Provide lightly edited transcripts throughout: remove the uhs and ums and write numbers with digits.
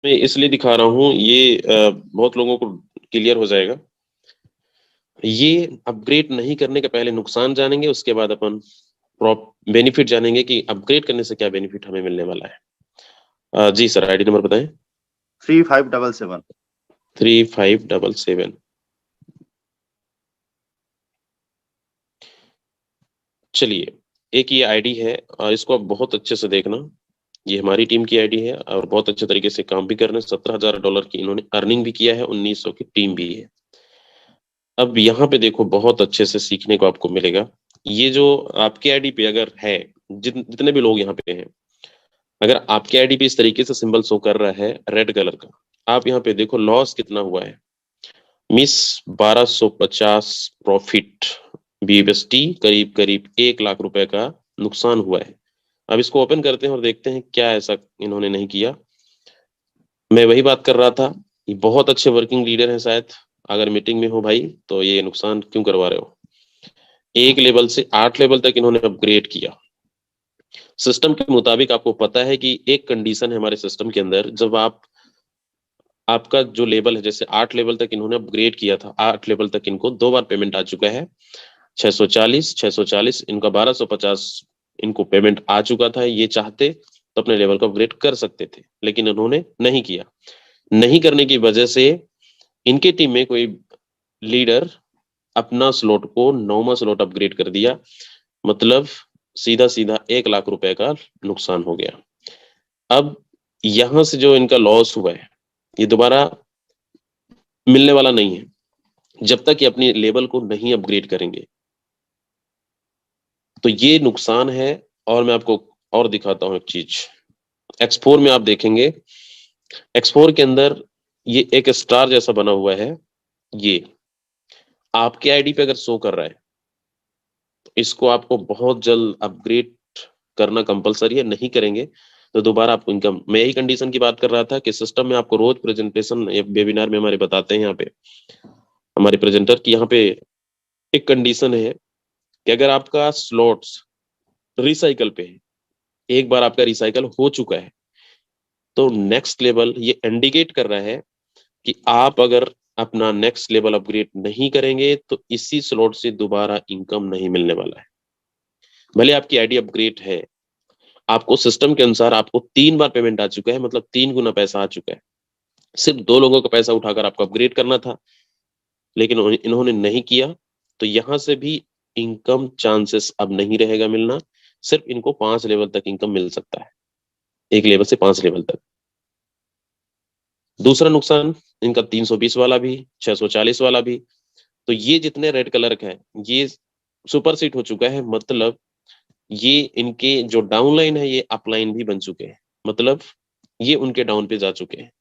मैं इसलिए दिखा रहा हूँ, ये बहुत लोगों को क्लियर हो जाएगा। ये अपग्रेड नहीं करने के पहले नुकसान जानेंगे, उसके बाद अपन बेनिफिट जानेंगे कि अपग्रेड करने से क्या बेनिफिट हमें मिलने वाला है। जी सर, आईडी नंबर बताएं। 3577। 3577। चलिए, एक ये आईडी है और इसको आप बहुत अच्छे से देखना। ये हमारी टीम की आईडी है और बहुत अच्छे तरीके से काम भी कर रहे हैं। $17,000 की इन्होंने अर्निंग भी किया है, 1900 की टीम भी है। अब यहाँ पे देखो, बहुत अच्छे से सीखने को आपको मिलेगा। ये जो आपके आईडी पे अगर है, जितने भी लोग यहाँ पे हैं, अगर आपके आईडी पे इस तरीके से सिंबल शो कर रहा है रेड कलर का, आप यहाँ पे देखो लॉस कितना हुआ है। मिस 1250 प्रॉफिट, बीएसटी करीब करीब 1 लाख रुपए का नुकसान हुआ है। अब इसको ओपन करते हैं और देखते हैं क्या ऐसा इन्होंने नहीं किया। मैं वही बात कर रहा था, ये बहुत अच्छे वर्किंग लीडर हैं शायद। अगर मीटिंग में हो भाई तो ये नुकसान क्यों करवा रहे हो। 1 लेवल से 8 लेवल तक इन्होंने अपग्रेड किया। सिस्टम के मुताबिक आपको पता है कि एक कंडीशन है हमारे सिस्टम के अंदर, जब आपका जो लेवल है, जैसे 8 लेवल तक इन्होंने अपग्रेड किया था, 8 लेवल तक इनको 2 बार पेमेंट आ चुका है। 640 इनका 1250 इनको पेमेंट आ चुका था। ये चाहते तो अपने लेवल को अपग्रेड कर सकते थे, लेकिन इन्होंने नहीं किया। नहीं करने की वजह से इनके टीम में कोई लीडर अपना स्लॉट को 9वां स्लॉट अपग्रेड कर दिया। मतलब सीधा सीधा 1 लाख रुपए का नुकसान हो गया। अब यहां से जो इनका लॉस हुआ है, ये दोबारा मिलने वाला नहीं है जब तक ये अपनी लेवल को नहीं अपग्रेड करेंगे। तो ये नुकसान है। और मैं आपको और दिखाता हूं एक चीज। X4 में आप देखेंगे, X4 के अंदर ये एक स्टार जैसा बना हुआ है। ये आपके आईडी पे अगर शो कर रहा है तो इसको आपको बहुत जल्द अपग्रेड करना कंपलसरी है। नहीं करेंगे तो दोबारा आपको इनकम, मैं यही कंडीशन की बात कर रहा था कि सिस्टम में आपको रोज प्रेजेंटेशन वेबिनार में हमारे बताते हैं, यहाँ पे हमारे प्रेजेंटर की यहाँ पे एक कंडीशन है कि अगर आपका स्लॉट्स रिसाइकल पे है, एक बार आपका रिसाइकल हो चुका है, तो नेक्स्ट लेवल ये इंडिकेट कर रहा है कि आप अगर अपना नेक्स्ट लेवल अपग्रेड नहीं करेंगे तो इसी स्लॉट से दोबारा इनकम नहीं मिलने वाला है। भले आपकी आईडी अपग्रेड है, आपको सिस्टम के अनुसार आपको 3 बार पेमेंट आ चुका है, मतलब 3 गुना पैसा आ चुका है। सिर्फ 2 लोगों का पैसा उठाकर आपको अपग्रेड करना था, लेकिन इन्होंने नहीं किया। तो यहां से भी इनकम चांसेस अब नहीं रहेगा मिलना। सिर्फ इनको 5 लेवल तक इनकम मिल सकता है, 1 लेवल से 5 लेवल तक। दूसरा नुकसान इनका 320 वाला भी, 640 वाला भी। तो ये जितने रेड कलर का है ये सुपर सीट हो चुका है। मतलब ये इनके जो डाउन लाइन है ये अपलाइन भी बन चुके हैं, मतलब ये उनके डाउन पे जा चुके हैं।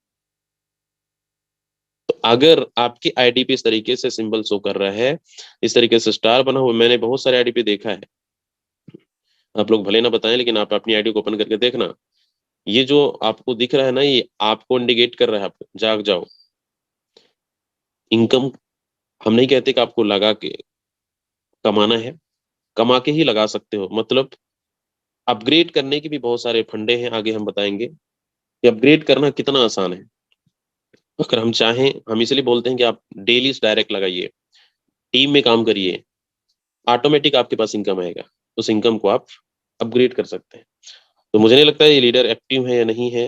तो अगर आपकी आईडी पे इस तरीके से सिंबल शो कर रहा है, इस तरीके से स्टार बना हुआ, मैंने बहुत सारे आईडी पे देखा है, आप लोग भले ना बताएं लेकिन आप अपनी आईडी को ओपन करके देखना। ये जो आपको दिख रहा है ना, ये आपको इंडिकेट कर रहा है, आप जाग जाओ। इनकम हम नहीं कहते कि आपको लगा के कमाना है, कमा के ही लगा सकते हो। मतलब अपग्रेड करने के भी बहुत सारे फंडे हैं, आगे हम बताएंगे कि अपग्रेड करना कितना आसान है। अगर हम चाहें, हम इसलिए बोलते हैं कि आप डेली डायरेक्ट लगाइए, टीम में काम करिए, ऑटोमेटिक आपके पास इनकम आएगा। उस इनकम को आप अपग्रेड कर सकते हैं। तो मुझे नहीं लगता है ये लीडर एक्टिव है या नहीं है।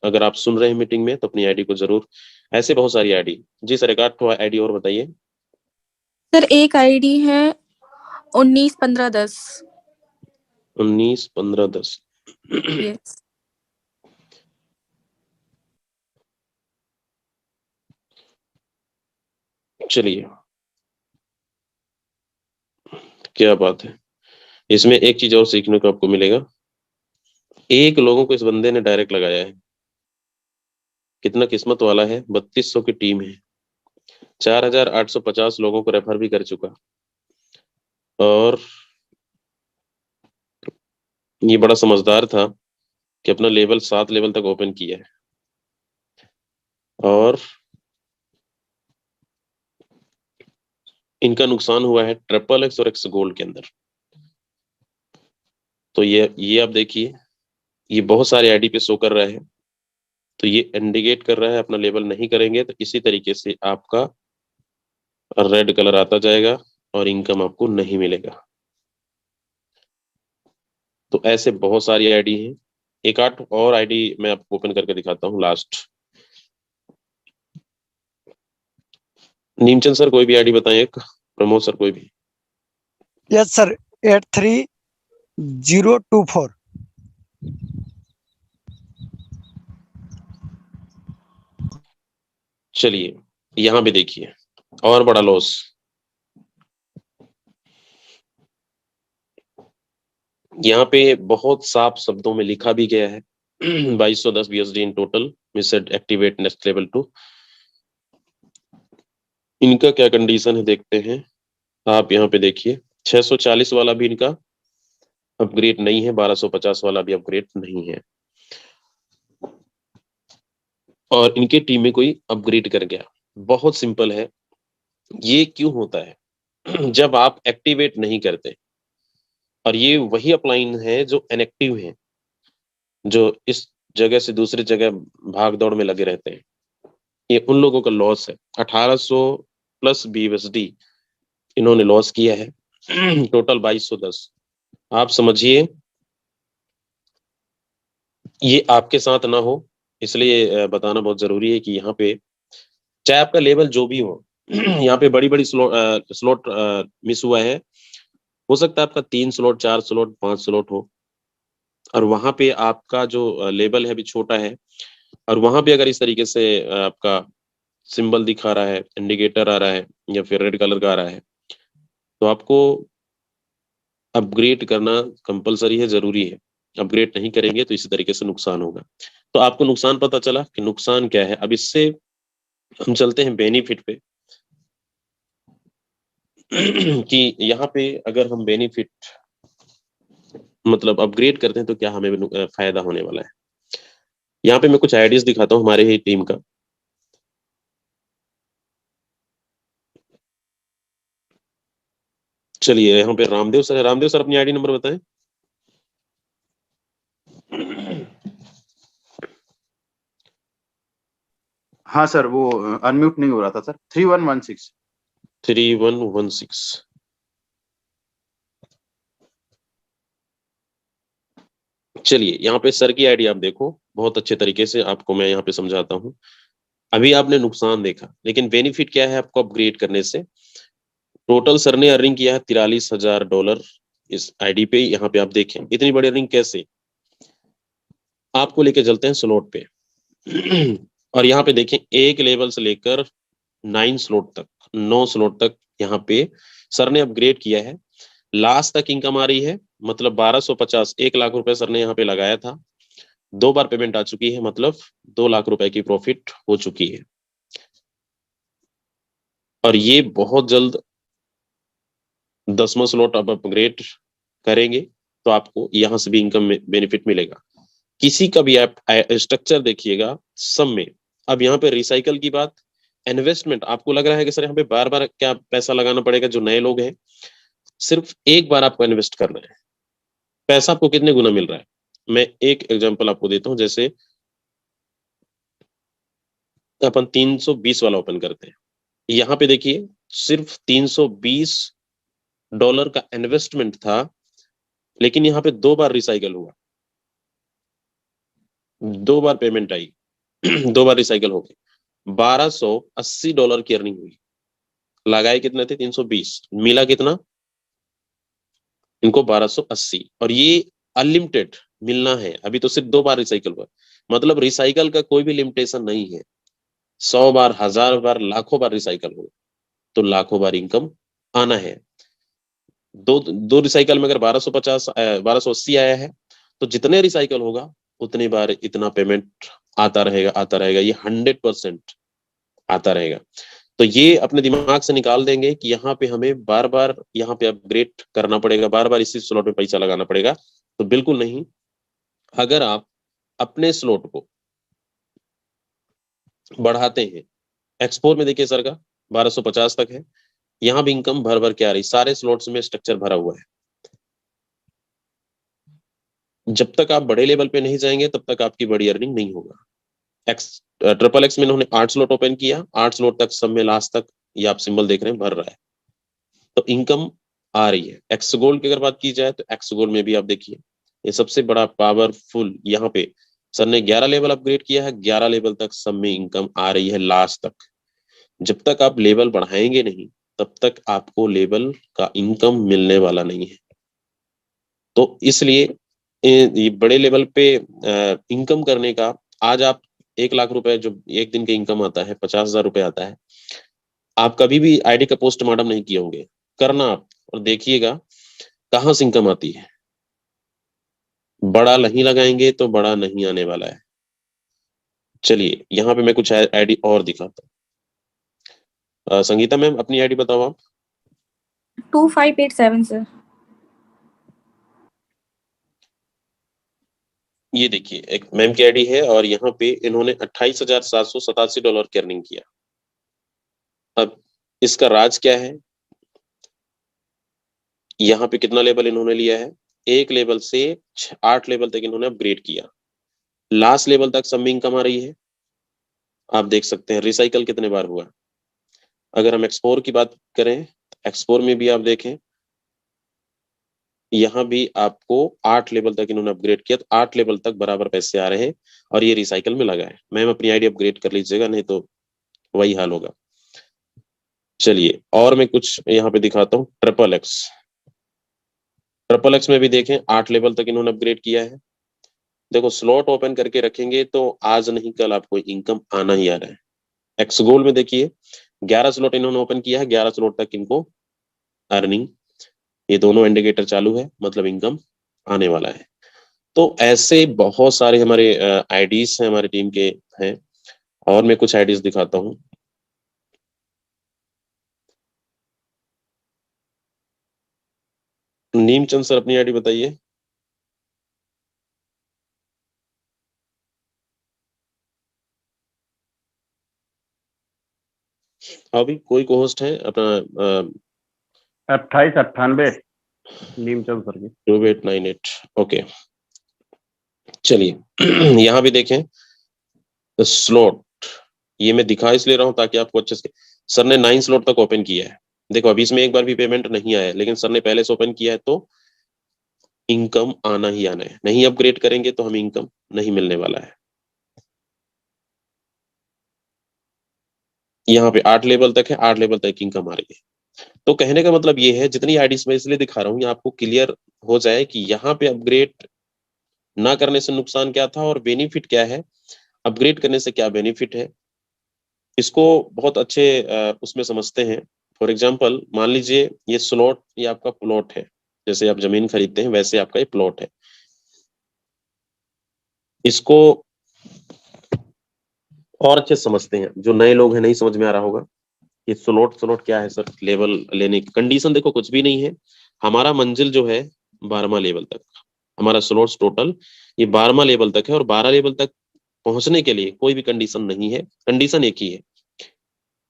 अगर आप सुन रहे हैं मीटिंग में तो अपनी आईडी को जरूर, ऐसे बहुत सारी आईडी। जी सर, एक आठ आईडी और बताइए। सर एक आईडी है 191510। 191510। यस। चलिए, क्या बात है। इसमें एक चीज और सीखने को आपको मिलेगा। 1 लोगों को इस बंदे ने डायरेक्ट लगाया है। कितना किस्मत वाला है। 3200 की टीम है, 4850 लोगों को रेफर भी कर चुका। और ये बड़ा समझदार था कि अपना लेवल 7 लेवल तक ओपन किया है। और इनका नुकसान हुआ है XXX और एक्स गोल्ड के अंदर। तो ये आप देखिए, ये बहुत सारे आईडी पे शो कर रहा है तो ये इंडिकेट कर रहा है अपना लेवल नहीं करेंगे, तो इसी तरीके से आपका रेड कलर आता जाएगा और इनकम आपको नहीं मिलेगा। तो ऐसे बहुत सारी आईडी हैं, एक आठ और आईडी मैं आपको ओपन करके दिखाता हूँ लास्ट। नीमचंद सर कोई भी आईडी बताएं, एक प्रमोद सर कोई भी। Yes sir, 83024। चलिए यहाँ पे देखिए, और बड़ा लॉस। यहाँ पे बहुत साफ शब्दों में लिखा भी गया है 2210 BSD in total missed activate next level 2। इनका क्या कंडीशन है देखते हैं। आप यहाँ पे देखिए 640 वाला भी इनका अपग्रेड नहीं है, 1250 वाला भी अपग्रेड नहीं है, और इनके टीम में कोई अपग्रेड कर गया। बहुत सिंपल है, ये क्यों होता है जब आप एक्टिवेट नहीं करते, और ये वही अपलाइन है जो इनएक्टिव है, जो इस जगह से दूसरी जगह भाग दौड़ में लगे रहते हैं, ये उन लोगों का लॉस है। 1800 प्लस BSD इन्होंने लॉस किया है टोटल 2210। आप समझिए ये आपके साथ ना हो, इसलिए बताना बहुत जरूरी है कि यहाँ पे चाहे आपका लेवल जो भी हो यहाँ पे बड़ी बड़ी स्लॉट मिस हुआ है। हो सकता है आपका 3 स्लॉट 4 स्लॉट 5 स्लॉट हो, और वहां पे आपका जो लेवल है अभी छोटा है, और वहां पे अगर इस तरीके से आपका सिंबल दिखा रहा है, इंडिकेटर आ रहा है या फिर रेड कलर का आ रहा है, तो आपको अपग्रेड करना कंपलसरी है, जरूरी है। अपग्रेड नहीं करेंगे तो इसी तरीके से नुकसान होगा। तो आपको नुकसान पता चला कि नुकसान क्या है। अब इससे हम चलते हैं बेनिफिट पे कि यहाँ पे अगर हम बेनिफिट मतलब अपग्रेड करते हैं तो क्या हमें फायदा होने वाला है। यहाँ पे मैं कुछ आइडियाज दिखाता हूँ हमारे ही टीम का। चलिए यहाँ पे रामदेव सर है, रामदेव सर अपनी आईडी नंबर बताएं। हाँ सर, वो अनम्यूट नहीं हो रहा था सर। 3116। 3116। चलिए यहाँ पे सर की आईडी आप देखो, बहुत अच्छे तरीके से आपको मैं यहाँ पे समझाता हूँ। अभी आपने नुकसान देखा, लेकिन बेनिफिट क्या है आपको अपग्रेड करने से। टोटल सर ने अर्निंग किया है $43,000 इस आईडी पे। यहाँ पे आप देखें इतनी बड़ी अर्निंग कैसे। आपको लेके चलते हैं स्लॉट पे और यहाँ पे देखें एक लेवल से लेकर 9 स्लॉट तक, 9 स्लॉट तक यहाँ पे सर ने अपग्रेड किया है। लास्ट तक इनकम आ रही है, मतलब 1250, 1 लाख रुपए सर ने यहाँ पे लगाया था, 2 बार पेमेंट आ चुकी है, मतलब 2 लाख रुपए की प्रॉफिट हो चुकी है। और ये बहुत जल्द 10वां स्लॉट अब अपग्रेड करेंगे तो आपको यहाँ से भी इनकम में बेनिफिट मिलेगा। किसी का भी आप स्ट्रक्चर देखिएगा सब में। अब यहाँ पे रिसाइकल की बात, इन्वेस्टमेंट आपको लग रहा है कि सर यहाँ पे बार बार क्या पैसा लगाना पड़ेगा। जो नए लोग हैं सिर्फ एक बार आपको इन्वेस्ट कर रहे हैं, पैसा आपको कितने गुना मिल रहा है। मैं एक एग्जांपल आपको देता हूँ, जैसे अपन 320 वाला ओपन करते हैं। यहाँ पे देखिए सिर्फ $320 का इन्वेस्टमेंट था, लेकिन यहाँ पे 2 बार रिसाइकल हुआ, 2 बार पेमेंट आई 2 बार रिसाइकल हो गई, $1280 की अर्निंग हुई। लगाए कितने थे 320, मिला कितना इनको 1280, और ये अनलिमिटेड मिलना है। अभी तो सिर्फ 2 बार रिसाइकल हुआ, मतलब रिसाइकल का कोई भी लिमिटेशन नहीं है। 100 बार 1000 बार लाखों बार रिसाइकल हो तो लाखों बार इनकम आना है। दो दो रिसाइकल में अगर 1280 आया है, तो जितने रिसाइकल होगा उतनी बार इतना पेमेंट आता रहेगा, आता रहेगा, ये 100% आता रहेगा। तो ये अपने दिमाग से निकाल देंगे कि यहाँ पे हमें बार बार यहाँ पे अपग्रेड करना पड़ेगा, बार बार इसी स्लॉट में पैसा लगाना पड़ेगा, तो बिल्कुल नहीं। अगर आप अपने स्लॉट को बढ़ाते हैं, एक्सपोर में देखिए सर का 1250 तक है, यहाँ भी इनकम भर भर के आ रही, सारे स्लॉट्स में स्ट्रक्चर भरा हुआ है। जब तक आप बड़े लेवल पे नहीं जाएंगे तब तक आपकी बड़ी अर्निंग नहीं होगा। ट्रिपल एक्स में इन्होंने 8 स्लॉट ओपन किया, 8 स्लॉट तक सब में लास्ट तक ये आप सिंबल देख रहे हैं भर रहा है, तो इनकम आ रही है। एक्स गोल्ड की अगर बात की जाए तो एक्स गोल्ड में भी आप देखिए ये सबसे बड़ा पावरफुल, यहाँ पे सर ने 11 लेवल अपग्रेड किया है, 11 लेवल तक सब में इनकम आ रही है लास्ट तक। जब तक आप लेवल बढ़ाएंगे नहीं तब तक आपको लेवल का इनकम मिलने वाला नहीं है। तो इसलिए ये बड़े लेवल पे इनकम करने का, आज आप 1 लाख रुपए जो एक दिन का इनकम आता है, 50,000 रुपए आता है, आप कभी भी आईडी का पोस्टमार्टम नहीं किए होंगे, करना आप और देखिएगा कहाँ से इनकम आती है। बड़ा नहीं लगाएंगे तो बड़ा नहीं आने वाला है। चलिए यहाँ पे मैं कुछ आईडी और दिखाता हूँ। संगीता मैम अपनी आईडी बताओ आप। 2587 सर। ये देखिए एक मैम की आईडी है और यहाँ पे इन्होंने $28,787 की अर्निंग किया। अब इसका राज क्या है, यहाँ पे कितना लेवल इन्होंने लिया है, 1 लेवल से 8 लेवल तक इन्होंने अपग्रेड किया, लास्ट लेवल तक सब में इनकम आ रही है। आप देख सकते हैं रिसाइकल कितने बार हुआ। अगर हम एक्सप्लोर की बात करें, एक्सप्लोर में भी आप देखें, यहाँ भी आपको 8 लेवल तक इन्होंने अपग्रेड किया, तो 8 लेवल तक बराबर पैसे आ रहे हैं और ये रिसाइकल में लगा है। मैम अपनी आईडी अपग्रेड कर लीजिएगा, नहीं तो वही हाल होगा। चलिए और मैं कुछ यहाँ पे दिखाता हूँ। ट्रिपल एक्स में भी देखें 8 लेवल तक इन्होंने अपग्रेड किया है। देखो स्लॉट ओपन करके रखेंगे तो आज नहीं कल आपको इनकम आना ही आ रहा है। एक्स गोल्ड में देखिए 11 स्लॉट इन्होंने ओपन किया है, 11 स्लॉट तक इनको अर्निंग, ये दोनों इंडिकेटर चालू है, मतलब इनकम आने वाला है। तो ऐसे बहुत सारे हमारे आईडीज हैं हमारी टीम के हैं, और मैं कुछ आईडीज दिखाता हूँ। नीमचंद सर अपनी आईडी बताइए। अभी कोई को होस्ट है अपना 2898 नीमचंद सर की। 2898 ओके। चलिए यहाँ भी देखें स्लॉट, ये मैं दिखा इसलिए रहा हूँ ताकि आपको अच्छे से, सर ने 9 स्लॉट तक ओपन किया है। देखो अभी इसमें एक बार भी पेमेंट नहीं आया है, लेकिन सर ने पहले से ओपन किया है तो इनकम आना ही आना है। नहीं अपग्रेड करेंगे तो हमें इनकम नहीं मिलने वाला है। यहाँ पे 8 लेवल तक है, 8 लेवल तक इनकम आ रही है। तो कहने का मतलब ये है, जितनी आईडीज मैं इसलिए दिखा रहा हूँ, ये आपको क्लियर हो जाए कि यहाँ पे अपग्रेड ना करने से नुकसान क्या था और बेनिफिट क्या है, अपग्रेड करने से क्या बेनिफिट है, इसको बहुत अच्छे उसमें समझते हैं। फॉर एग्जाम्पल मान लीजिए ये स्लॉट, ये आपका प्लॉट है, जैसे आप जमीन खरीदते हैं वैसे आपका ये प्लॉट है। इसको और अच्छे से समझते हैं, जो नए लोग हैं नहीं समझ में आ रहा होगा ये स्लॉट क्या है सर। लेवल लेने की कंडीशन देखो कुछ भी नहीं है, हमारा मंजिल जो है 12वां लेवल तक, हमारा स्लॉट्स टोटल ये 12वां लेवल तक है, और 12 लेवल तक पहुंचने के लिए कोई भी कंडीशन नहीं है, कंडीशन एक ही है।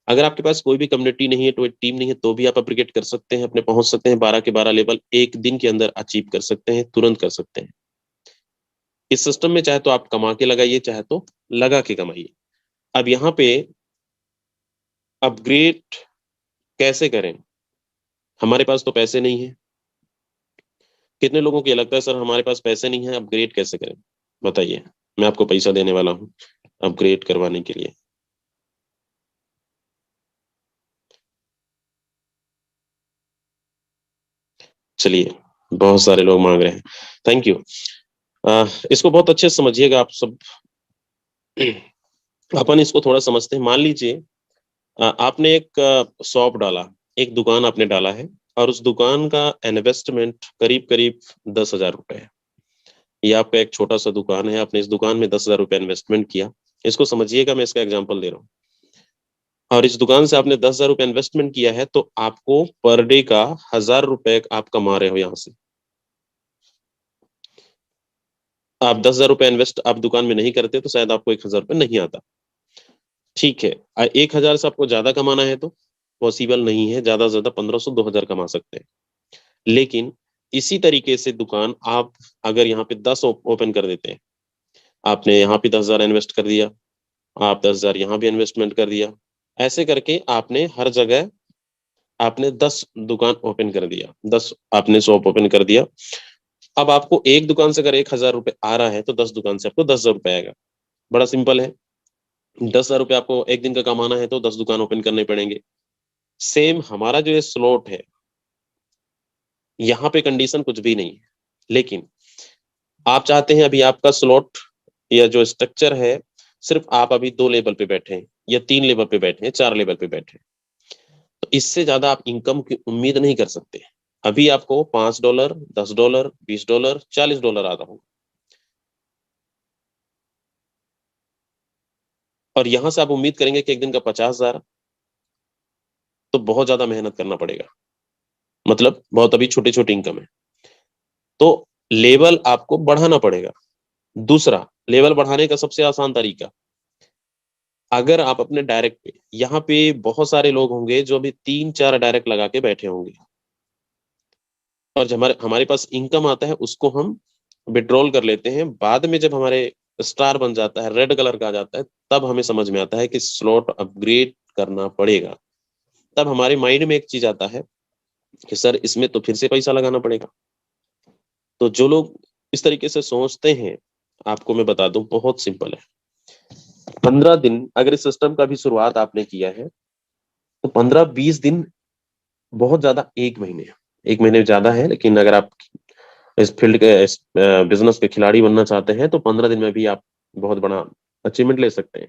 अगर आपके पास कोई भी कम्युनिटी नहीं है, तो टीम नहीं है, तो भी आप अपग्रेड कर सकते हैं, अपने पहुंच सकते हैं 12 के 12 लेवल एक दिन के अंदर अचीव कर सकते हैं, तुरंत कर सकते हैं। इस सिस्टम में चाहे तो आप कमा के लगाइए, चाहे तो लगा के कमाइए। अब यहाँ पे अपग्रेड कैसे करें, हमारे पास तो पैसे नहीं है। कितने लोगों को ये लगता है सर हमारे पास पैसे नहीं है, अपग्रेड कैसे करें, बताइए, मैं आपको पैसा देने वाला हूँ अपग्रेड करवाने के लिए। चलिए बहुत सारे लोग मांग रहे हैं, थैंक यू। इसको बहुत अच्छे से समझिएगा आप सब। अपन इसको थोड़ा समझते हैं। मान लीजिए आपने एक शॉप डाला, एक दुकान आपने डाला है, और उस दुकान का इन्वेस्टमेंट करीब करीब 10,000 रुपए है। ये आपका एक छोटा सा दुकान है, आपने इस दुकान में 10,000 रुपए इन्वेस्टमेंट किया। इसको समझिएगा, मैं इसका एग्जांपल दे रहा हूँ। और इस दुकान से आपने 10,000 रुपए इन्वेस्टमेंट किया है, तो आपको पर डे का 1,000 रुपए आप कमा रहे हो यहाँ से। आप 10,000 रुपए इन्वेस्ट आप दुकान में नहीं करते तो शायद आपको 1,000 रुपए नहीं आता। ठीक है, 1,000 से आपको ज्यादा कमाना है तो पॉसिबल नहीं है, ज्यादा से ज्यादा 1,500 2,000 कमा सकते हैं। लेकिन इसी तरीके से दुकान आप अगर यहाँ पे 10 ओपन कर देते हैं, आपने यहाँ पे 10,000 इन्वेस्ट कर दिया, आप 10,000 यहाँ भी इन्वेस्टमेंट कर दिया। ऐसे करके आपने हर जगह आपने 10 दुकान ओपन कर दिया, 10 आपने शॉप ओपन कर दिया। अब आपको एक दुकान से अगर 1,000 रुपए आ रहा है तो 10 दुकान से आपको 10,000 रुपए आएगा। बड़ा सिंपल है। 10,000 रुपए आपको एक दिन का कमाना है तो 10 दुकान ओपन करने पड़ेंगे। सेम हमारा जो ये स्लॉट है, यहाँ पे कंडीशन कुछ भी नहीं है, लेकिन आप चाहते हैं अभी आपका स्लॉट या जो स्ट्रक्चर है, सिर्फ आप अभी 2 लेवल पे बैठे हैं या 3 लेवल पे बैठे हैं, 4 लेवल पे बैठे हैं, तो इससे ज्यादा आप इनकम की उम्मीद नहीं कर सकते। अभी आपको $5, $10, $20, $40 आता होगा, और यहां से आप उम्मीद करेंगे कि एक दिन का 50,000, तो बहुत ज्यादा मेहनत करना पड़ेगा। मतलब बहुत अभी छोटी छोटी इनकम है, तो लेवल आपको बढ़ाना पड़ेगा। दूसरा, लेवल बढ़ाने का सबसे आसान तरीका, अगर आप अपने डायरेक्ट पे, यहाँ पे बहुत सारे लोग होंगे जो अभी 3-4 डायरेक्ट लगा के बैठे होंगे, और जब हमारे हमारे पास इनकम आता है उसको हम विड्रॉल कर लेते हैं। बाद में जब हमारे स्टार बन जाता है, रेड कलर का आ जाता है, तब हमें समझ में आता है कि स्लॉट अपग्रेड करना पड़ेगा। तब हमारे माइंड में एक चीज आता है कि सर इसमें तो फिर से पैसा लगाना पड़ेगा। तो जो लोग इस तरीके से सोचते हैं, आपको मैं बता दूं, बहुत सिंपल है। 15 दिन अगर इस सिस्टम का भी शुरुआत आपने किया है, तो 15-20 दिन बहुत ज्यादा, 1 महीने, 1 महीने ज्यादा है, लेकिन अगर आप इस फील्ड के, इस बिजनेस के खिलाड़ी बनना चाहते हैं तो 15 दिन में भी आप बहुत बड़ा अचीवमेंट ले सकते हैं।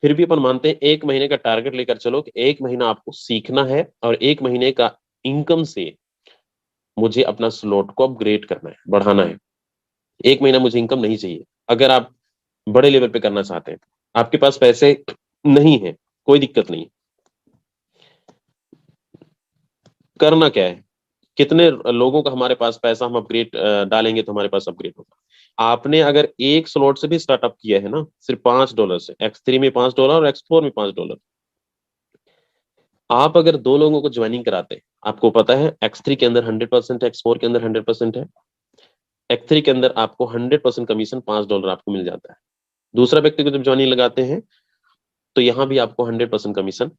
फिर भी अपन मानते हैं 1 महीने का टारगेट लेकर चलो कि 1 महीना आपको सीखना है, और 1 महीने का इनकम से मुझे अपना स्लॉट को अपग्रेड करना है, बढ़ाना है। 1 महीना मुझे इनकम नहीं चाहिए। अगर आप बड़े लेवल पे करना चाहते हैं, आपके पास पैसे नहीं है, कोई दिक्कत नहीं। करना क्या है, कितने लोगों का हमारे पास पैसा हम अपग्रेड डालेंगे तो हमारे पास अपग्रेड होगा। आपने अगर एक स्लॉट से भी स्टार्टअप किया है ना, सिर्फ $5 से, X3 में $5 और X4 में $5, आप अगर 2 लोगों को ज्वाइनिंग कराते हैं, आपको पता है X3 के अंदर 100% है, X4 के अंदर 100% है। X3 के अंदर आपको 100% कमीशन $5 आपको मिल जाता है। दूसरा व्यक्ति को जब ज्वाइनिंग लगाते हैं तो यहाँ भी आपको 100% कमीशन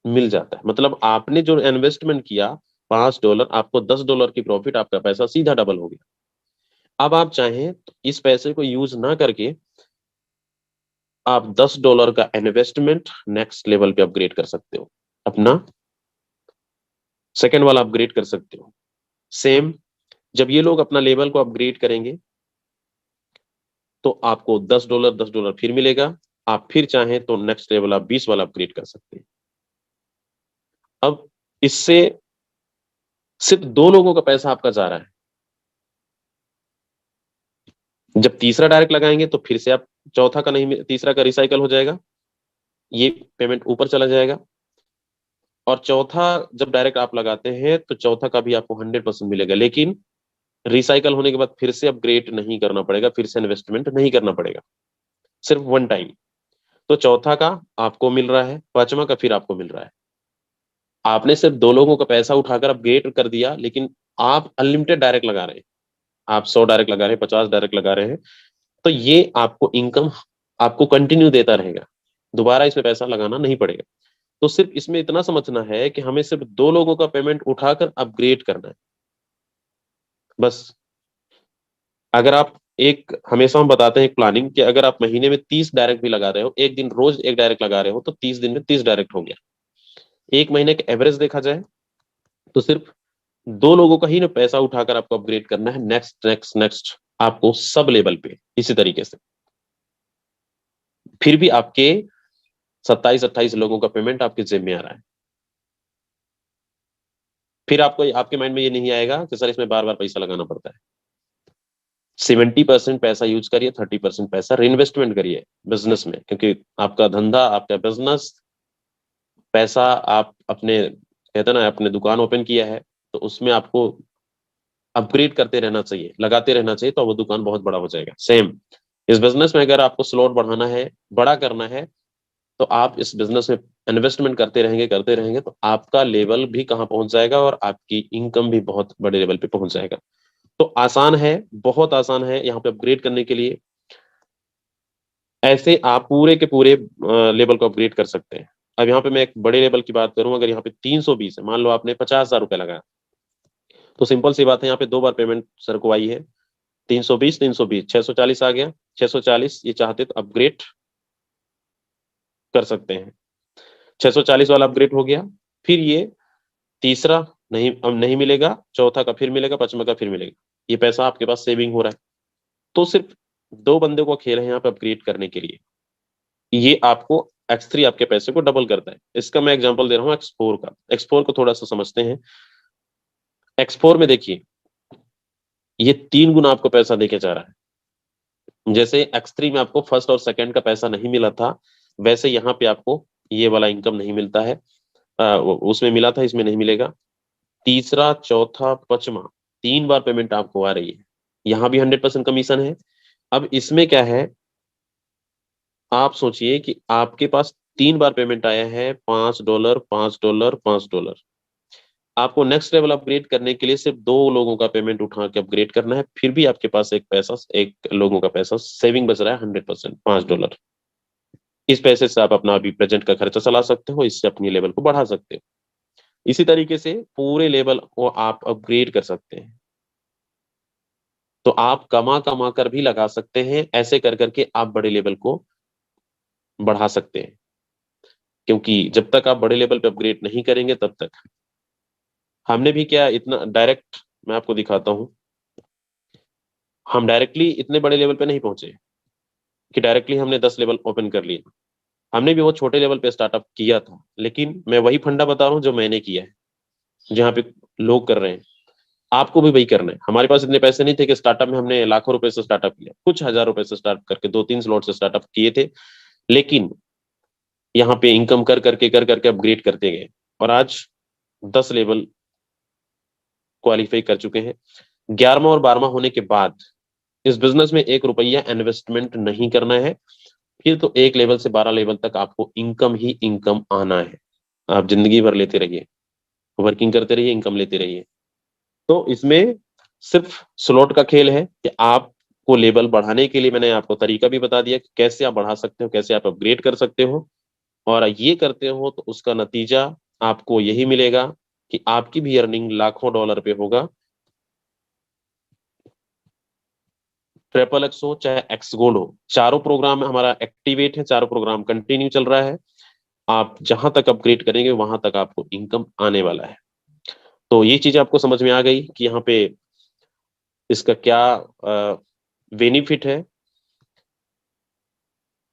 मिल जाता है। मतलब आपने जो इन्वेस्टमेंट किया $5, आपको $10 की प्रॉफिट, आपका पैसा सीधा डबल हो गया। अब आप चाहें तो इस पैसे को यूज ना करके आप $10 का इन्वेस्टमेंट नेक्स्ट लेवल पे अपग्रेड कर सकते हो, अपना सेकेंड वाला अपग्रेड कर सकते हो। सेम, जब ये लोग अपना लेवल को अपग्रेड करेंगे तो आपको $10 $10 फिर मिलेगा। आप फिर चाहें तो नेक्स्ट लेवल आप 20 वाला अपग्रेड कर सकते हैं। अब इससे सिर्फ 2 लोगों का पैसा आपका जा रहा है। जब तीसरा डायरेक्ट लगाएंगे तो फिर से आप चौथा का नहीं, तीसरा का रिसाइकल हो जाएगा, ये पेमेंट ऊपर चला जाएगा। और चौथा जब डायरेक्ट आप लगाते हैं तो चौथा का भी आपको 100% मिलेगा, लेकिन रिसाइकल होने के बाद फिर से अपग्रेड नहीं करना पड़ेगा, फिर से इन्वेस्टमेंट नहीं करना पड़ेगा, सिर्फ वन टाइम। तो चौथा का आपको मिल रहा है, पांचवा का फिर आपको मिल रहा है। आपने सिर्फ 2 लोगों का पैसा उठाकर अपग्रेड कर दिया, लेकिन आप अनलिमिटेड डायरेक्ट लगा रहे हैं। आप 100 डायरेक्ट लगा रहे हैं, 50 डायरेक्ट लगा रहे हैं, तो ये आपको इनकम आपको कंटिन्यू देता रहेगा, दोबारा इसमें पैसा लगाना नहीं पड़ेगा। तो सिर्फ इसमें इतना समझना है कि हमें सिर्फ 2 लोगों का पेमेंट उठाकर अपग्रेड करना है, बस। अगर आप एक, हमेशा हम बताते हैं एक प्लानिंग, कि अगर आप महीने में 30 डायरेक्ट भी लगा रहे हो, एक दिन रोज एक डायरेक्ट लगा रहे हो, तो 30 दिन में 30 डायरेक्ट हो गया। 1 महीने का एवरेज देखा जाए तो सिर्फ 2 लोगों का ही ना पैसा उठाकर आपको अपग्रेड करना है, नेक्स्ट नेक्स्ट नेक्स्ट आपको सब लेवल पे इसी तरीके से। फिर भी आपके 27-28 लोगों का पेमेंट आपके जेब में आ रहा है। फिर आपको, आपके माइंड में ये नहीं आएगा कि सर इसमें बार बार पैसा लगाना पड़ता है। 70% पैसा यूज करिए, 30% पैसा री-इन्वेस्टमेंट करिए बिजनेस में, क्योंकि आपका धंधा, आपका बिजनेस, पैसा आप अपने, कहते हैं ना, अपने दुकान ओपन किया है तो उसमें आपको अपग्रेड करते रहना चाहिए, लगाते रहना चाहिए, तो वो दुकान बहुत बड़ा हो जाएगा। सेम इस बिजनेस में अगर आपको स्लॉट बढ़ाना है, बड़ा करना है, तो आप इस बिजनेस में इन्वेस्टमेंट करते रहेंगे तो आपका लेवल भी कहाँ पहुंच जाएगा, और आपकी इनकम भी बहुत बड़े लेवल पे पहुंच जाएगा। तो आसान है, बहुत आसान है यहाँ पे अपग्रेड करने के लिए। ऐसे आप पूरे के पूरे लेवल को अपग्रेड कर सकते हैं। अब यहाँ पे मैं एक बड़े लेवल की बात करूं, अगर यहाँ पे 320 है, मान लो आपने 50,000 रुपये लगाया, तो सिंपल सी बात है, यहाँ पे 2 बार पेमेंट सर को आई है, 320 320 640 आ गया। 640 ये चाहते तो अपग्रेड कर सकते हैं, 640 वाला अपग्रेड हो गया। फिर ये तीसरा नहीं, अब नहीं मिलेगा, चौथा का फिर मिलेगा, पांचवा का फिर मिलेगा। ये पैसा आपके पास सेविंग हो रहा है। तो सिर्फ 2 बंदे को खेल है यहाँ पे अपग्रेड करने के लिए। ये आपको X3 आपके पैसे को डबल करता है। इसका मैं एग्जांपल दे रहा हूँ X4 का। X4 को थोड़ा सा समझते हैं। X4 में देखिए, ये 3 गुना आपको पैसा देके जा रहा है। जैसे X3 में आपको फर्स्ट और सेकंड का पैसा नहीं मिला था, वैसे यहाँ पे आपको ये वाला इनकम नहीं मिलता है। उसमें मिला था, इसमें नहीं मिलेगा। तीसरा, चौथा, पांचवा, 3 बार पेमेंट आपको आ रही है। यहाँ भी 100% कमीशन है। अब इसमें क्या है, आप सोचिए कि आपके पास 3 बार पेमेंट आया है, $5 $5 $5। आपको नेक्स्ट लेवल अपग्रेड करने के लिए सिर्फ 2 लोगों का पेमेंट उठा के अपग्रेड करना है, फिर भी आपके पास एक लोगों का पैसा सेविंग बच रहा है 100%, $5। इस पैसे से आप अपना अभी प्रेजेंट का खर्चा चला सकते हो, इससे अपनी लेवल को बढ़ा सकते हो। इसी तरीके से पूरे लेवल को आप अपग्रेड कर सकते हैं। तो आप कमा कमा कर भी लगा सकते हैं, ऐसे कर करके आप बड़े लेवल को बढ़ा सकते हैं। क्योंकि जब तक आप बड़े लेवल पे अपग्रेड नहीं करेंगे, तब तक हमने भी क्या इतना डायरेक्ट, मैं आपको दिखाता हूं, हम डायरेक्टली इतने बड़े लेवल पे नहीं पहुंचे कि डायरेक्टली हमने 10 लेवल ओपन कर लिए। हमने भी वो छोटे लेवल पे स्टार्टअप किया था, लेकिन मैं वही फंडा बता रहा हूँ जो मैंने किया है, जहाँ पे लोग कर रहे हैं। आपको भी वही करना है। हमारे पास इतने पैसे नहीं थे कि स्टार्टअप में हमने लाखों रुपए से स्टार्टअप किया, कुछ हजार रुपए से स्टार्ट करके 2-3 स्लॉट से स्टार्टअप किए थे, लेकिन यहाँ पे इनकम कर करके अपग्रेड करते गए, और आज 10 लेवल क्वालिफाई कर चुके हैं। 11वां और 12वां होने के बाद इस बिजनेस में 1 रुपया इन्वेस्टमेंट नहीं करना है, फिर तो 1 लेवल से 12 लेवल तक आपको इनकम ही इनकम आना है। आप जिंदगी भर लेते रहिए, वर्किंग करते रहिए, इनकम लेते रहिए। तो इसमें सिर्फ स्लॉट का खेल है कि आपको लेवल बढ़ाने के लिए मैंने आपको तरीका भी बता दिया कि कैसे आप बढ़ा सकते हो, कैसे आप अपग्रेड कर सकते हो, और ये करते हो तो उसका नतीजा आपको यही मिलेगा कि आपकी भी अर्निंग लाखों डॉलर पे होगा। XXX हो चाहे एक्स गोल्ड हो, चारों प्रोग्राम हमारा एक्टिवेट है, चारों प्रोग्राम कंटिन्यू चल रहा है। आप जहां तक अपग्रेड करेंगे वहां तक आपको इनकम आने वाला है। तो ये चीज आपको समझ में आ गई कि यहाँ पे इसका क्या बेनिफिट है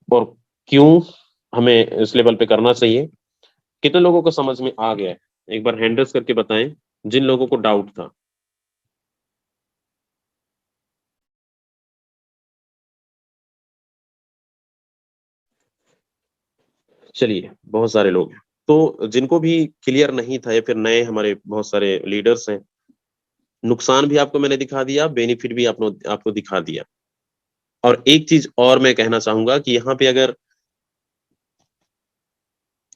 और क्यों हमें इस लेवल पे करना चाहिए। कितने लोगों को समझ में आ गया है, एक बार हैंड रेस करके बताएं जिन लोगों को डाउट था। चलिए, बहुत सारे लोग हैं। तो जिनको भी क्लियर नहीं था, या फिर नए हमारे बहुत सारे लीडर्स हैं, नुकसान भी आपको मैंने दिखा दिया, बेनिफिट भी आपको दिखा दिया। और एक चीज और मैं कहना चाहूंगा कि यहाँ पे अगर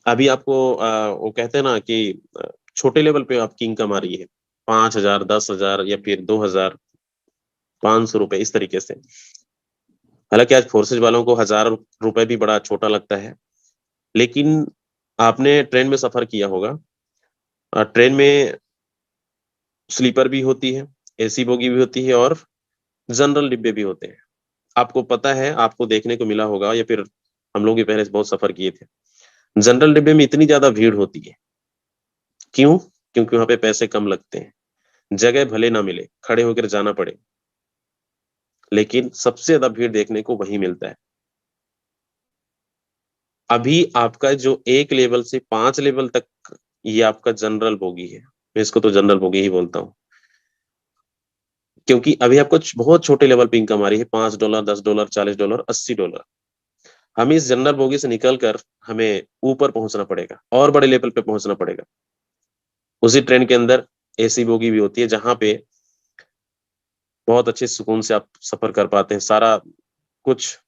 अभी आपको वो कहते हैं ना कि छोटे लेवल पे आपकी इनकम आ रही है 5,000 10,000 या फिर 2,000 500 रुपए, इस तरीके से। हालांकि आज फोर्सेज वालों को 1,000 रुपए भी बड़ा छोटा लगता है, लेकिन आपने ट्रेन में सफर किया होगा। ट्रेन में स्लीपर भी होती है, एसी बोगी भी होती है, और जनरल डिब्बे भी होते हैं। आपको पता है, आपको देखने को मिला होगा, या फिर हम लोग भी पहले बहुत सफर किए थे। जनरल डिब्बे में इतनी ज्यादा भीड़ होती है, क्यों? क्योंकि वहां पे पैसे कम लगते हैं, जगह भले ना मिले, खड़े होकर जाना पड़े, लेकिन सबसे ज्यादा भीड़ देखने को वही मिलता है। अभी आपका जो 1 लेवल से 5 लेवल तक, ये आपका जनरल बोगी है। मैं इसको तो जनरल बोगी ही बोलता हूँ, क्योंकि अभी आपको बहुत छोटे लेवल पे इनकम आ रही है, $5 $10 $40 $80। हमें इस जनरल बोगी से निकलकर हमें ऊपर पहुंचना पड़ेगा और बड़े लेवल पे पहुंचना पड़ेगा। उसी ट्रेन के अंदर एसी बोगी भी होती है, जहां पे बहुत अच्छे सुकून से आप सफर कर पाते हैं। सारा कुछ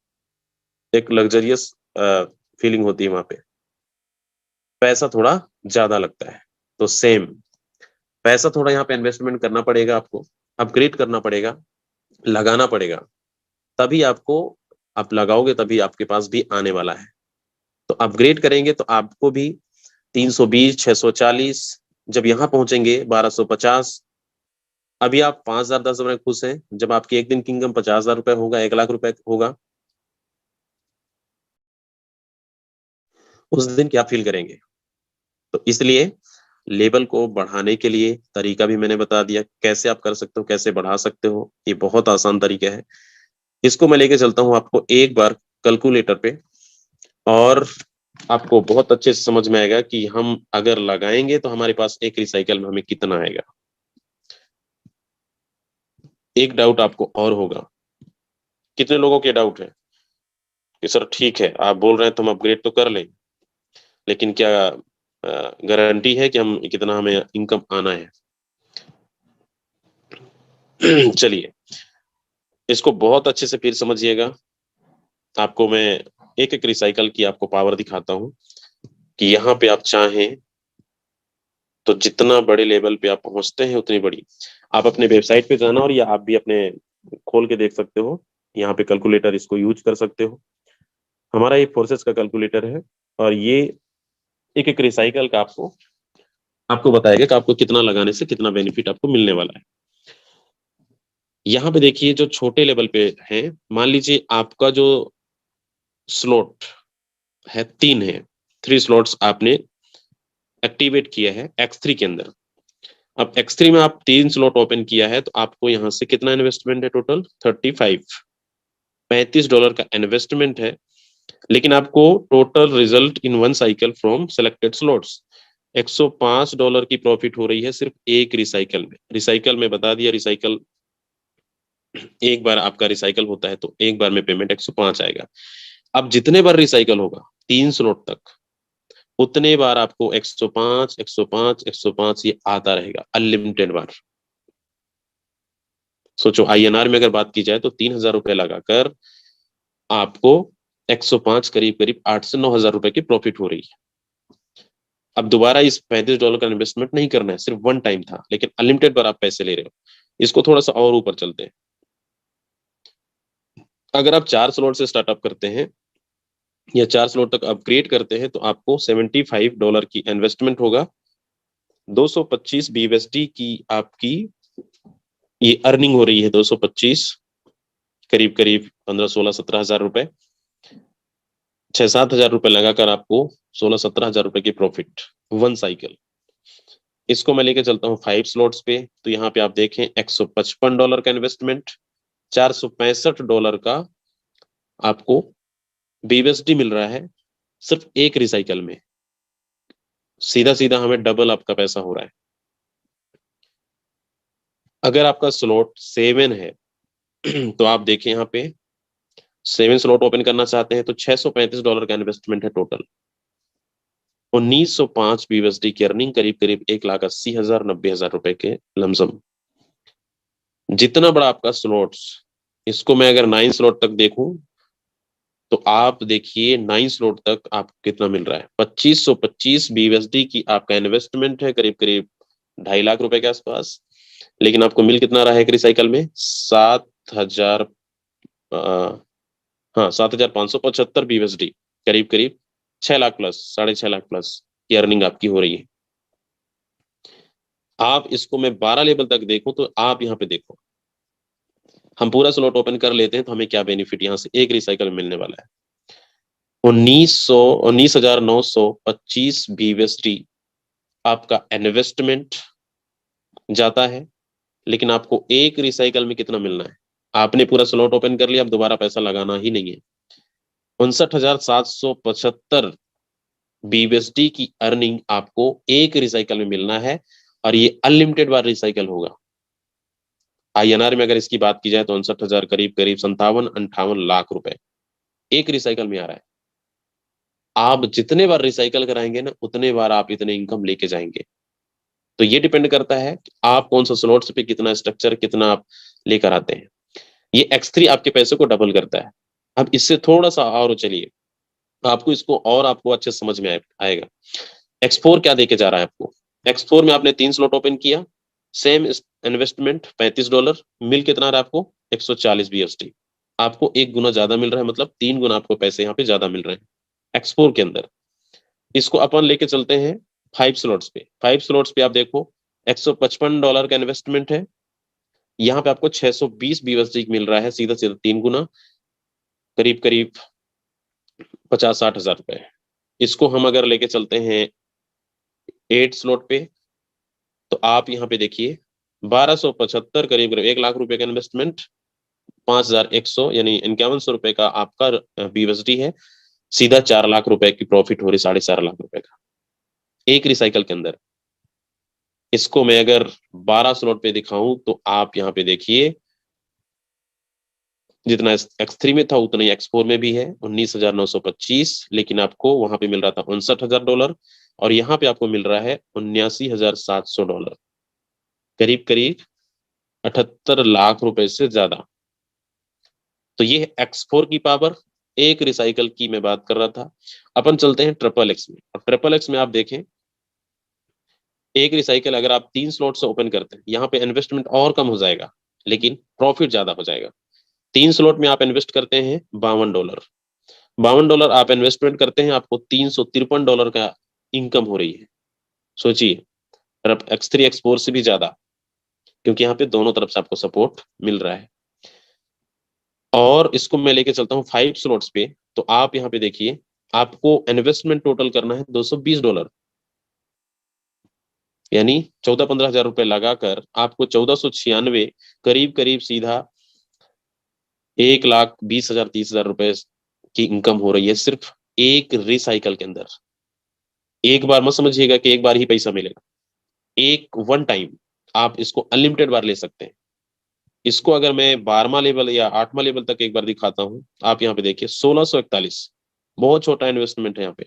एक लग्जरियस फीलिंग होती है वहां पे। पैसा थोड़ा ज्यादा लगता है, तो सेम पैसा थोड़ा यहाँ पे इन्वेस्टमेंट करना पड़ेगा, आपको अपग्रेड करना पड़ेगा, लगाना पड़ेगा, तभी आपको आप लगाओगे तभी आपके पास भी आने वाला है। तो अपग्रेड करेंगे तो आपको भी 320, 640, जब यहाँ पहुंचेंगे 1250, अभी आप 5,000 10,000 में खुश हैं, जब आपकी एक दिन की इनकम 50,000 रुपए होगा, 1,00,000 रुपए होगा, उस दिन क्या फील करेंगे। तो इसलिए लेवल को बढ़ाने के लिए तरीका भी मैंने बता दिया, कैसे आप कर सकते हो, कैसे बढ़ा सकते हो। ये बहुत आसान तरीका है। इसको मैं लेके चलता हूं आपको एक बार कैलकुलेटर पे, और आपको बहुत अच्छे से समझ में आएगा कि हम अगर लगाएंगे तो हमारे पास एक रिसाइकल में हमें कितना आएगा। एक डाउट आपको और होगा, कितने लोगों के डाउट है कि सर ठीक है आप बोल रहे हैं तो हम अपग्रेड तो कर लें, लेकिन क्या गारंटी है कि हम कितना हमें इनकम आना है। चलिए इसको बहुत अच्छे से फिर समझिएगा। आपको मैं एक एक रिसाइकल की आपको पावर दिखाता हूं कि यहाँ पे आप चाहें तो जितना बड़े लेवल पे आप पहुंचते हैं उतनी बड़ी, आप अपने वेबसाइट पे जाना और या आप भी अपने खोल के देख सकते हो, यहाँ पे कैलकुलेटर इसको यूज कर सकते हो। हमारा ये फोर्सेस का कैलकुलेटर है, और ये एक एक रिसाइकल का आपको बताएगा कि आपको कितना लगाने से कितना बेनिफिट आपको मिलने वाला है। यहाँ पे देखिए जो छोटे लेवल पे है, मान लीजिए आपका जो स्लॉट है 3 है, 3 स्लॉट्स आपने एक्टिवेट किया है X3 के अंदर। अब X3 में आप 3 स्लॉट ओपन किया है, तो आपको यहाँ से कितना इन्वेस्टमेंट है टोटल? 35 $35 का इन्वेस्टमेंट है, लेकिन आपको total result in one cycle from selected slots $105 की प्रॉफिट हो रही है सिर्फ एक रिसाइकल में। रिसाइकल में बता दिया, रिसाइकल एक बार आपका रिसाइकल होता है तो एक बार में पेमेंट 105 आएगा। अब जितने बार रिसाइकल होगा 3 स्लॉट तक, उतने बार आपको 105 105 105 ये आता रहेगा अनलिमिटेड बार। सोचो INR में अगर बात की जाए तो 3,000 रुपए लगाकर आपको 105 करीब करीब 8 से 9,000 रुपए की प्रॉफिट हो रही है। अब दोबारा इस $35 का इन्वेस्टमेंट नहीं करना है, सिर्फ वन टाइम था, लेकिन अनलिमिटेड बार आप पैसे ले रहे हो। इसको थोड़ा सा और ऊपर चलते हैं। अगर आप 4 स्लॉट से स्टार्टअप करते हैं या 4 स्लॉट तक अपग्रेड करते हैं तो आपको $75 की इन्वेस्टमेंट होगा, 225 BUSD की आपकी ये अर्निंग हो रही है। 225 करीब करीब 15-16-17 हजार रुपए, 6-7 हजार रुपए लगाकर आपको 16-17 हजार रुपए की प्रॉफिट वन साइकिल। इसको मैं लेके चलता हूँ 5 स्लॉट्स पे, तो यहाँ पे आप देखें $155 का इन्वेस्टमेंट, $465 का आपको BUSD मिल रहा है सिर्फ एक रिसाइकल में। सीधा सीधा हमें डबल आपका पैसा हो रहा है। अगर आपका स्लॉट 7 है तो आप देखें यहाँ पे 7 स्लॉट ओपन करना चाहते हैं तो $635 का इन्वेस्टमेंट है टोटल, 1905 BUSD की अर्निंग, करीब करीब 1,80,000 90,000 रुपए के लमसम। जितना बड़ा आपका स्लॉट्स, इसको मैं अगर 9 स्लॉट तक देखूं तो आप देखिए 9 स्लॉट तक आपको कितना मिल रहा है। 2,525 BUSD की आपका इन्वेस्टमेंट है, करीब करीब 2.5 लाख रुपए के आसपास, लेकिन आपको मिल कितना रहा है एक रिसाइकल में? 7,000, हाँ 7,575 BUSD, करीब करीब 6 लाख प्लस, 6.5 लाख प्लस की अर्निंग आपकी हो रही है। आप इसको मैं 12 लेवल तक देखूं तो आप यहाँ पे देखो, हम पूरा स्लॉट ओपन कर लेते हैं तो हमें क्या बेनिफिट यहाँ से एक रिसाइकल में मिलने वाला है। 19,925 BUSD आपका इन्वेस्टमेंट जाता है, लेकिन आपको एक रिसाइकल में कितना मिलना है? आपने पूरा स्लॉट ओपन कर लिया, अब दोबारा पैसा लगाना ही नहीं है। 59,775 BUSD की अर्निंग आपको एक रिसाइकल में मिलना है, और ये अनलिमिटेड बार रिसाइकल होगा। INR में अगर इसकी बात की जाए तो 59,000 करीब करीब 57-58 लाख रुपए एक रिसाइकल में आ रहा है। आप जितने बार रिसाइकल कराएंगे ना, उतने बार आप इतने इनकम लेके जाएंगे। तो ये डिपेंड करता है कि आप कौन सा स्लॉट्स पे कितना स्ट्रक्चर, कितना आप लेकर आते हैं। ये X3 आपके पैसे को डबल करता है। अब इससे थोड़ा सा और चलिए, आपको इसको और आपको अच्छे समझ में आएगा। X4 क्या देके जा रहा है आपको? X4 में आपने 3 स्लॉट ओपन किया, सेम इन्वेस्टमेंट $35, मिल कितना रहा आपको? 140 BUSD। आपको 1 गुना ज्यादा मिल रहा है, मतलब 3 गुना आपको पैसे यहाँ पे ज्यादा मिल रहे हैं एक्सपोर के अंदर। इसको अपन लेके चलते हैं 5 स्लॉट्स पे। 5 स्लॉट्स पे आप देखो $155 का इन्वेस्टमेंट है, यहाँ पे आपको 620 BUSD मिल रहा है, सीधा सीधा 3 गुना, करीब करीब 50-60 हजार रुपए। इसको हम अगर लेके चलते हैं 8 स्लॉट पे, तो आप यहाँ पे देखिए 1275, करीब करीब 1 लाख रुपए का इन्वेस्टमेंट, 5100 यानी 5100 रुपए का आपका BUSD है, सीधा 4 लाख रुपए की प्रॉफिट हो रही, 4.5 लाख रुपए का एक रिसाइकल के अंदर। इसको मैं अगर 12 स्लॉट पे दिखाऊं तो आप यहाँ पे देखिए जितना X3 में था उतना ही X4 में भी है, 19,925, लेकिन आपको वहां पे मिल रहा था $59,000 और यहाँ पे आपको मिल रहा है $79,700, करीब करीब 78 लाख रुपए से ज्यादा। तो ये है X4 की पावर, एक रिसाइकल की मैं बात कर रहा था। अपन चलते हैं XXX में, और XXX में आप देखें एक रिसाइकल अगर आप 3 स्लॉट से ओपन करते हैं, यहाँ पे इन्वेस्टमेंट और कम हो जाएगा लेकिन प्रॉफिट ज्यादा हो जाएगा। 3 स्लॉट में आप इन्वेस्ट करते हैं $52, $52 आप इन्वेस्टमेंट करते हैं, आपको $353 का इनकम हो रही है। सोचिए, X3 X4 से भी ज्यादा, क्योंकि यहाँ पे दोनों तरफ से आपको सपोर्ट मिल रहा है। और इसको मैं लेके चलता हूँ 5 स्लॉट्स पे, तो आप यहाँ पे देखिए आपको इन्वेस्टमेंट टोटल करना है $220, यानी 14-15 हजार रुपए लगाकर आपको 1496, करीब करीब सीधा 1,20,000 30,000 रुपए की इनकम हो रही है सिर्फ एक रिसाइकल के अंदर। एक बार मत समझिएगा कि एक बार ही पैसा मिलेगा, एक वन टाइम आप इसको अनलिमिटेड बार ले सकते हैं। इसको अगर मैं 12वां लेवल या 8वां लेवल तक एक बार दिखाता हूं, आप यहाँ पे देखिए 1641, बहुत छोटा इन्वेस्टमेंट है यहाँ पे,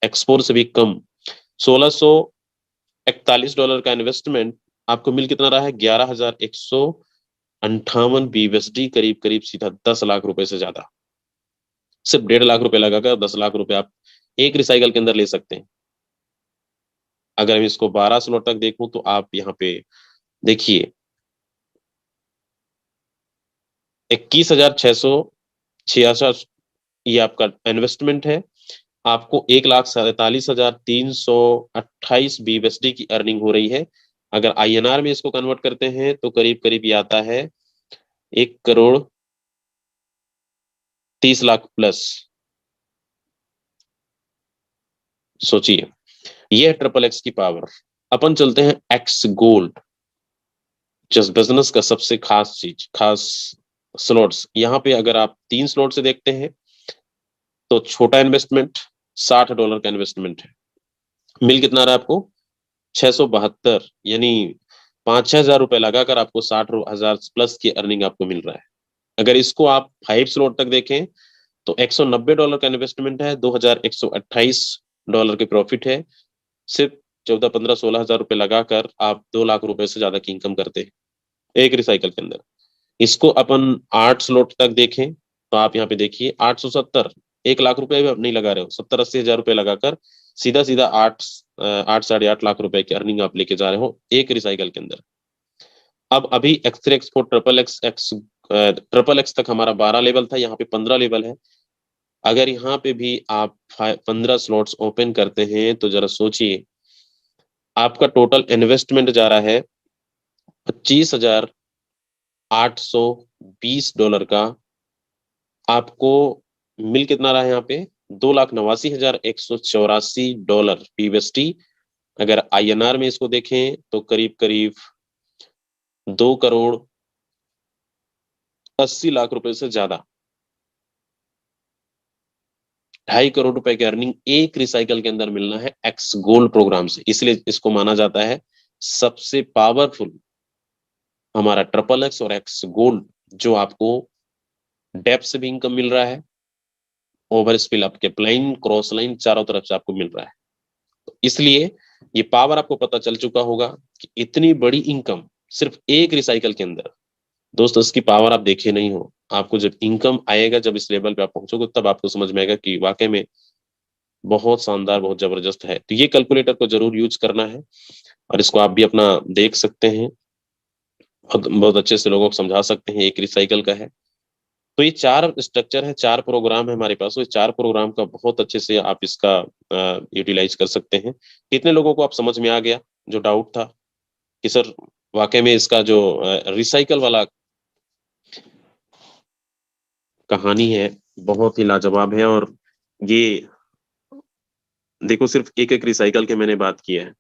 एक्सपोर से भी कम। $1641 का इन्वेस्टमेंट आपको मिल कितना रहा है, 11,158 BUSD, करीब करीब सीधा 10 लाख रुपए से ज्यादा। सिर्फ 1.5 लाख रुपए लगाकर 10 लाख रुपए आप एक रिसाइकल के अंदर ले सकते हैं। अगर मैं इसको 12 स्लॉट तक देखूं तो आप यहाँ पे देखिए 21,666 ये आपका इन्वेस्टमेंट है, आपको 1,47,328 BUSD की अर्निंग हो रही है। अगर INR में इसको कन्वर्ट करते हैं तो करीब करीब ये आता है 1,30 लाख प्लस। सोचिए, ये है XXX की पावर। अपन चलते हैं एक्स गोल्ड, जिस बिजनेस का सबसे खास चीज, खास स्लॉट्स। यहाँ पे अगर आप 3 स्लॉट से देखते हैं तो छोटा इन्वेस्टमेंट $60 का इन्वेस्टमेंट है, मिल कितना रहा है आपको 672, यानी 5-6 हजार रुपए लगाकर आपको 60,000 प्लस की अर्निंग आपको मिल रहा है। अगर इसको आप 5 स्लॉट तक देखें तो $190 का इन्वेस्टमेंट है, $2,128 के प्रॉफिट है, सिर्फ 14-15-16 हजार रुपए लगाकर आप 2 लाख रुपए से ज्यादा की इनकम करते हैं एक रिसाइकल के अंदर। इसको अपन 8 स्लॉट तक देखें तो आप यहाँ पे देखिए 870, 1 लाख रुपए भी नहीं लगा रहे हो, 70-80 हजार रुपए लगाकर सीधा सीधा 8-8.5 लाख रुपए की अर्निंग आप लेके जा रहे हो एक रिसाइकल के अंदर। अब अभी X3 X4 XXX तक हमारा 12 लेवल था, यहाँ पे 15 लेवल है। अगर यहाँ पे भी आप 15 स्लॉट्स ओपन करते हैं तो जरा सोचिए, आपका टोटल इन्वेस्टमेंट जा रहा है $25,820 का, आपको मिल कितना रहा है यहाँ पे $2,89,184 BUSD। अगर INR में इसको देखें तो करीब करीब 2,80,00,000 रुपए से ज्यादा, 2.5 करोड़ रुपए की अर्निंग एक रिसाइकल के अंदर मिलना है एक्स गोल्ड प्रोग्राम से। इसलिए इसको माना जाता है सबसे पावरफुल हमारा XXX और एक्स गोल्ड, जो आपको डेप्थ से भी इनकम मिल रहा है, over spill up, cap line, cross line, चारों तरफ से आपको मिल रहा है। तो इसलिए ये पावर आपको पता चल चुका होगा कि इतनी बड़ी इनकम सिर्फ एक रिसाइकल के अंदर। दोस्तों, इसकी पावर आप देखे नहीं हो, आपको जब इनकम आएगा, जब इस लेवल पे आप पहुंचोगे, तब आपको समझ में आएगा कि वाकई में बहुत शानदार, बहुत जबरदस्त है। तो ये कैलकुलेटर को जरूर यूज करना है और इसको आप भी अपना देख सकते हैं, बहुत बहुत अच्छे से लोगों को समझा सकते हैं, एक रिसाइकल का है। तो ये 4 स्ट्रक्चर है, 4 प्रोग्राम है हमारे पास। तो ये 4 प्रोग्राम का बहुत अच्छे से आप इसका यूटिलाइज कर सकते हैं। कितने लोगों को आप समझ में आ गया जो डाउट था कि सर वाकई में इसका जो रिसाइकल वाला कहानी है बहुत ही लाजवाब है। और ये देखो सिर्फ एक रिसाइकल के मैंने बात की है।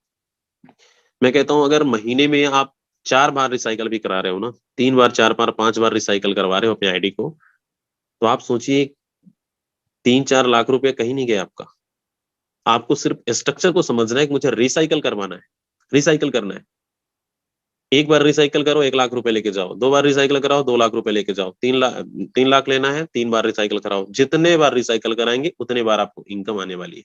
मैं कहता हूं अगर महीने में आप 4 बार रिसाइकल भी करा रहे हो ना, 3 बार 4 बार 5 बार रिसाइकल करवा रहे हो अपने आईडी को, तो आप सोचिए 3-4 लाख रुपए कहीं नहीं गए आपका। आपको सिर्फ स्ट्रक्चर को समझना है कि मुझे रिसाइकल करवाना है, रिसाइकल करना है। एक बार रिसाइकल करो 1 लाख रुपए लेके जाओ, 2 बार रिसाइकल कराओ 2 लाख रुपए लेके जाओ, 3 लाख लेना है 3 बार रिसाइकल कराओ। जितने बार रिसाइकल कराएंगे उतने बार आपको इनकम आने वाली है।